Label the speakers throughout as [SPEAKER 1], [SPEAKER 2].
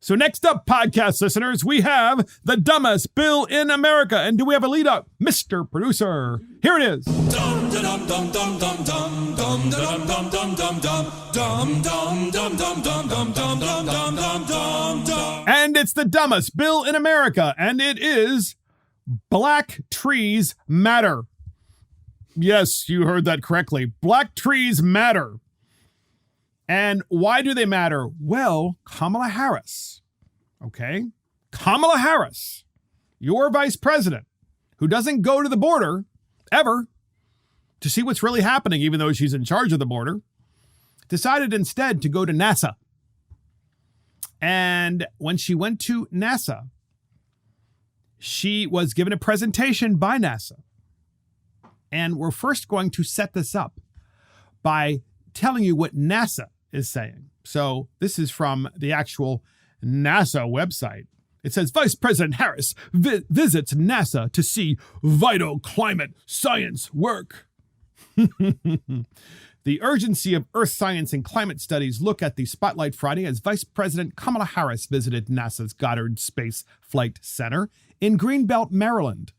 [SPEAKER 1] So next up, podcast listeners, we have the dumbest bill in America. And do we have a lead up? Mr. Producer, here it is. And it's the dumbest bill in America, and it is Black Trees Matter. Yes, you heard that correctly. Black trees matter. And why do they matter? Well, Kamala Harris, okay? Kamala Harris, your vice president, who doesn't go to the border ever to see what's really happening, even though she's in charge of the border, decided instead to go to NASA. And when she went to NASA, she was given a presentation by NASA. And we're first going to set this up by telling you what NASA is saying. So this is from the actual NASA website. It says, Vice President Harris visits NASA to see vital climate science work. The urgency of earth science and climate studies look at the spotlight Friday as Vice President Kamala Harris visited NASA's Goddard Space Flight Center in Greenbelt, Maryland.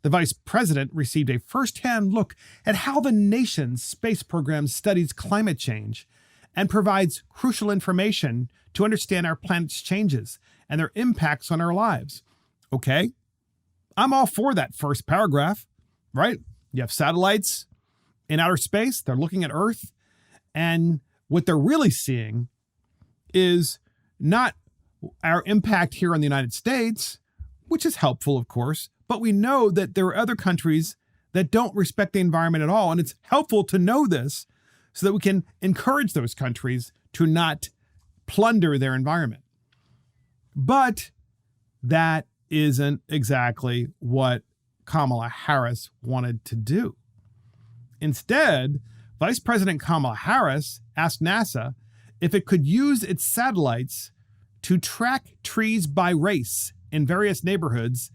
[SPEAKER 1] The vice president received a first-hand look at how the nation's space program studies climate change and provides crucial information to understand our planet's changes and their impacts on our lives. Okay, I'm all for that first paragraph, right? You have satellites in outer space. They're looking at Earth. And what they're really seeing is not our impact here in the United States, which is helpful, of course, but we know that there are other countries that don't respect the environment at all. And it's helpful to know this so that we can encourage those countries to not plunder their environment. But that isn't exactly what Kamala Harris wanted to do. Instead, Vice President Kamala Harris asked NASA if it could use its satellites to track trees by race in various neighborhoods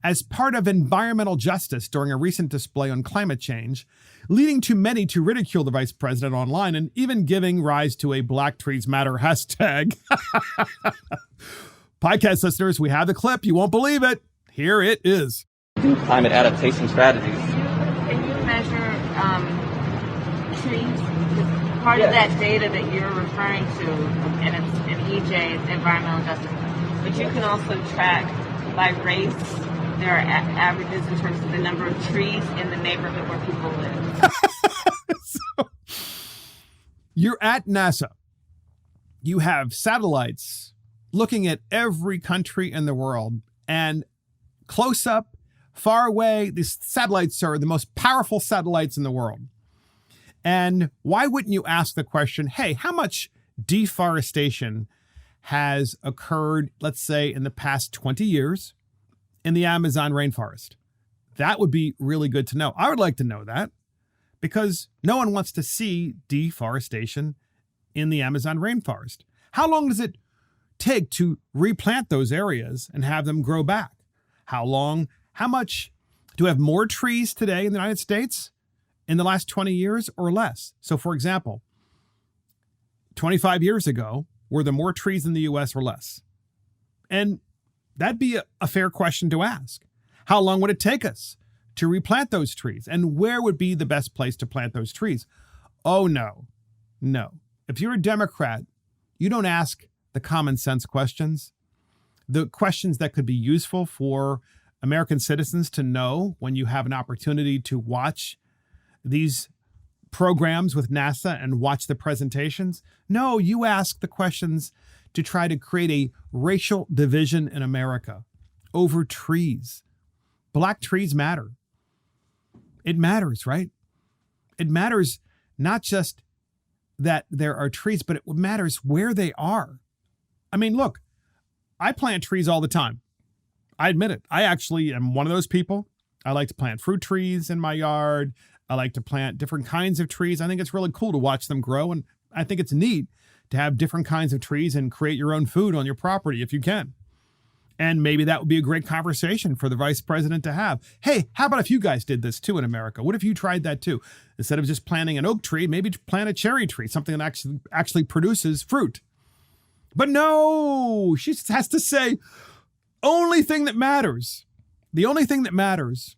[SPEAKER 1] as part of environmental justice during a recent display on climate change, leading to many to ridicule the vice president online and even giving rise to a Black Trees Matter hashtag. Podcast listeners, we have the clip. You won't believe it. Here it is.
[SPEAKER 2] Climate adaptation strategies.
[SPEAKER 3] Can you measure trees? Part of that data that you're referring to, and it's in EJ, it's environmental justice, but you can also track by race. There are averages in terms of the number of trees in the neighborhood where people live.
[SPEAKER 1] So, you're at NASA. You have satellites looking at every country in the world, and close up, far away, these satellites are the most powerful satellites in the world. And why wouldn't you ask the question, hey, how much deforestation has occurred, let's say, in the past 20 years in the Amazon rainforest? That would be really good to know. I would like to know that because no one wants to see deforestation in the Amazon rainforest. How long does it take to replant those areas and have them grow back? How much do we have more trees today in the United States in the last 20 years or less? So for example, 25 years ago, were there more trees in the US or less? And that'd be a fair question to ask. How long would it take us to replant those trees? And where would be the best place to plant those trees? Oh, no. If you're a Democrat, you don't ask the common sense questions, the questions that could be useful for American citizens to know when you have an opportunity to watch these programs with NASA and watch the presentations. No, you ask the questions to try to create a racial division in America over trees. Black trees matter. It matters, right? It matters not just that there are trees, but it matters where they are. I mean, look, I plant trees all the time. I admit it. I actually am one of those people. I like to plant fruit trees in my yard. I like to plant different kinds of trees. I think it's really cool to watch them grow. And I think it's neat to have different kinds of trees and create your own food on your property if you can. And maybe that would be a great conversation for the vice president to have. Hey, how about if you guys did this too in America? What if you tried that too? Instead of just planting an oak tree, maybe plant a cherry tree, something that actually produces fruit. But no, she has to say, only thing that matters, the only thing that matters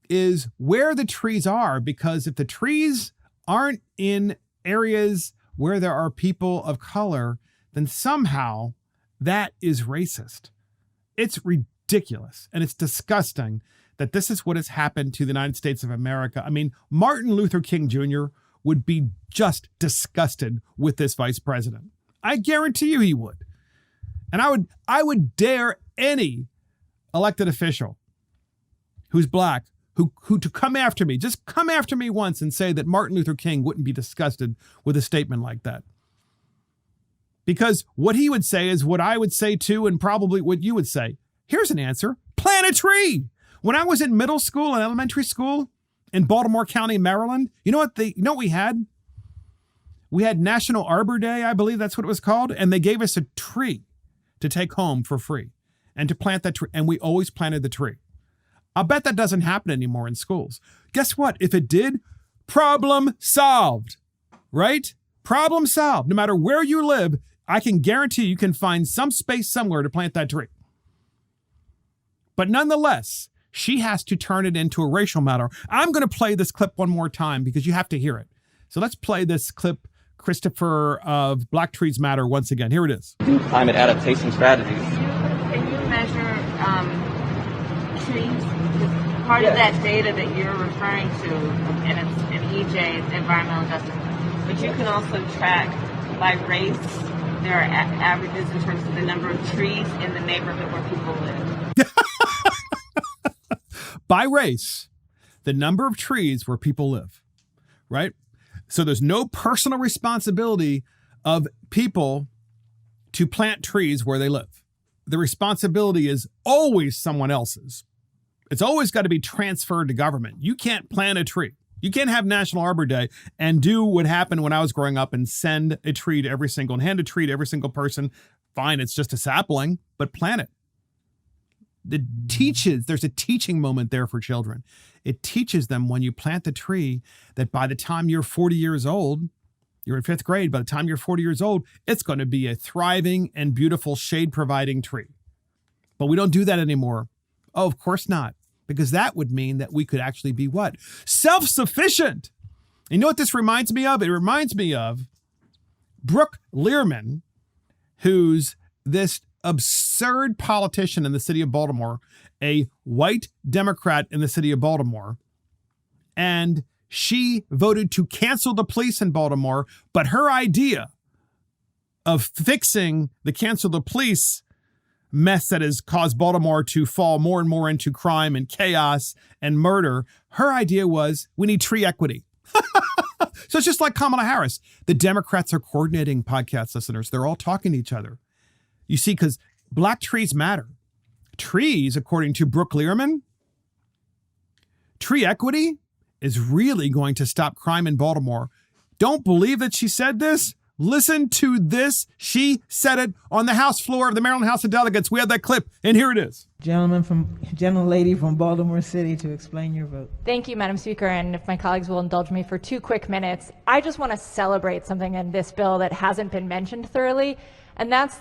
[SPEAKER 1] is where the trees are, because if the trees aren't in areas where there are people of color, then somehow that is racist. It's ridiculous and it's disgusting that this is what has happened to the United States of America. I mean, Martin Luther King Jr. would be just disgusted with this vice president. I guarantee you he would. And I would dare any elected official who's black, who to come after me, just come after me once and say that Martin Luther King wouldn't be disgusted with a statement like that. Because what he would say is what I would say too, and probably what you would say. Here's an answer. Plant a tree. When I was in middle school and elementary school in Baltimore County, Maryland, you know what we had? We had National Arbor Day, I believe that's what it was called, and they gave us a tree to take home for free and to plant that tree, and we always planted the tree. I'll bet that doesn't happen anymore in schools. Guess what? If it did, problem solved, right? Problem solved. No matter where you live, I can guarantee you can find some space somewhere to plant that tree. But nonetheless, she has to turn it into a racial matter. I'm going to play this clip one more time because you have to hear it. So let's play this clip, Christopher, of Black Trees Matter once again. Here it is.
[SPEAKER 2] Climate adaptation strategies.
[SPEAKER 3] Can you measure trees? Part of that data that you're referring to, and it's in EJ's environmental justice, but you can also track by race. There are averages in terms of the number of trees in the neighborhood where people live.
[SPEAKER 1] By race, the number of trees where people live, right? So there's no personal responsibility of people to plant trees where they live. The responsibility is always someone else's. It's always got to be transferred to government. You can't plant a tree. You can't have National Arbor Day and do what happened when I was growing up and send a tree to every single, and hand a tree to every single person. Fine, it's just a sapling, but plant it. There's a teaching moment there for children. It teaches them when you plant the tree that by the time you're 40 years old, you're in 5th grade, by the time you're 40 years old, it's going to be a thriving and beautiful shade-providing tree. But we don't do that anymore. Oh, of course not. Because that would mean that we could actually be what? Self-sufficient. You know what this reminds me of? It reminds me of Brooke Learman, who's this absurd politician in the city of Baltimore, a white Democrat in the city of Baltimore. And she voted to cancel the police in Baltimore. But her idea of fixing the cancel the police mess that has caused Baltimore to fall more and more into crime and chaos and murder, her idea was we need tree equity. So it's just like Kamala Harris. The Democrats are coordinating, podcast listeners. They're all talking to each other. You see, because black trees matter. Trees, according to Brooke Learman, tree equity is really going to stop crime in Baltimore. Don't believe that she said this? Listen to this. She said it on the House floor of the Maryland House of Delegates. We have that clip, and here it is.
[SPEAKER 4] Lady from Baltimore City to explain your vote.
[SPEAKER 5] Thank you, Madam Speaker, and if my colleagues will indulge me for 2 quick minutes, I just want to celebrate something in this bill that hasn't been mentioned thoroughly, and that's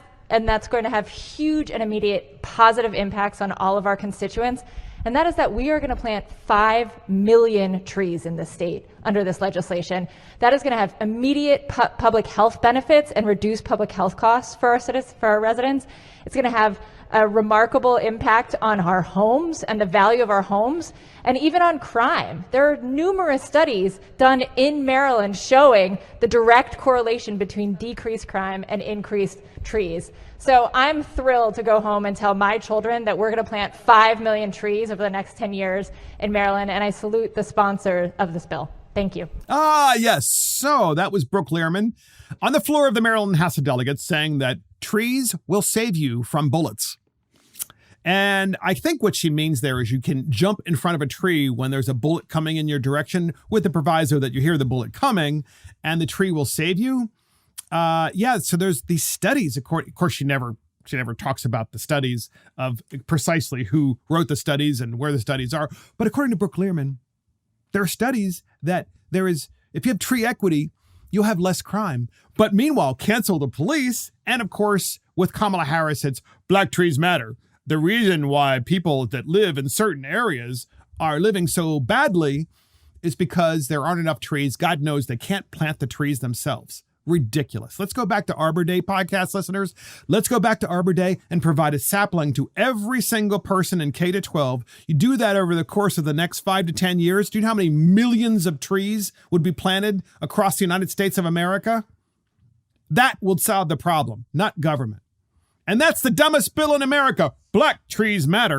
[SPEAKER 5] going to have huge and immediate positive impacts on all of our constituents. And that is that we are going to plant 5 million trees in this state under this legislation. That is going to have immediate public health benefits and reduce public health costs for our residents. It's going to have a remarkable impact on our homes and the value of our homes, and even on crime. There are numerous studies done in Maryland showing the direct correlation between decreased crime and increased trees. So I'm thrilled to go home and tell my children that we're going to plant 5 million trees over the next 10 years in Maryland, and I salute the sponsor of this bill. Thank you.
[SPEAKER 1] Yes. So that was Brooke Learman on the floor of the Maryland House of Delegates saying that trees will save you from bullets. And I think what she means there is you can jump in front of a tree when there's a bullet coming in your direction with the proviso that you hear the bullet coming and the tree will save you. So there's these studies. Of course, she never talks about the studies of precisely who wrote the studies and where the studies are. But according to Brooke Learman, there are studies that if you have tree equity, you'll have less crime. But meanwhile, cancel the police. And of course, with Kamala Harris, it's Black Trees Matter. The reason why people that live in certain areas are living so badly is because there aren't enough trees. God knows they can't plant the trees themselves. Ridiculous. Let's go back to Arbor Day, podcast listeners. Let's go back to Arbor Day and provide a sapling to every single person in K to 12. You do that over the course of the next 5 to 10 years. Do you know how many millions of trees would be planted across the United States of America? That will solve the problem, not government. And that's the dumbest bill in America. Black Trees Matter.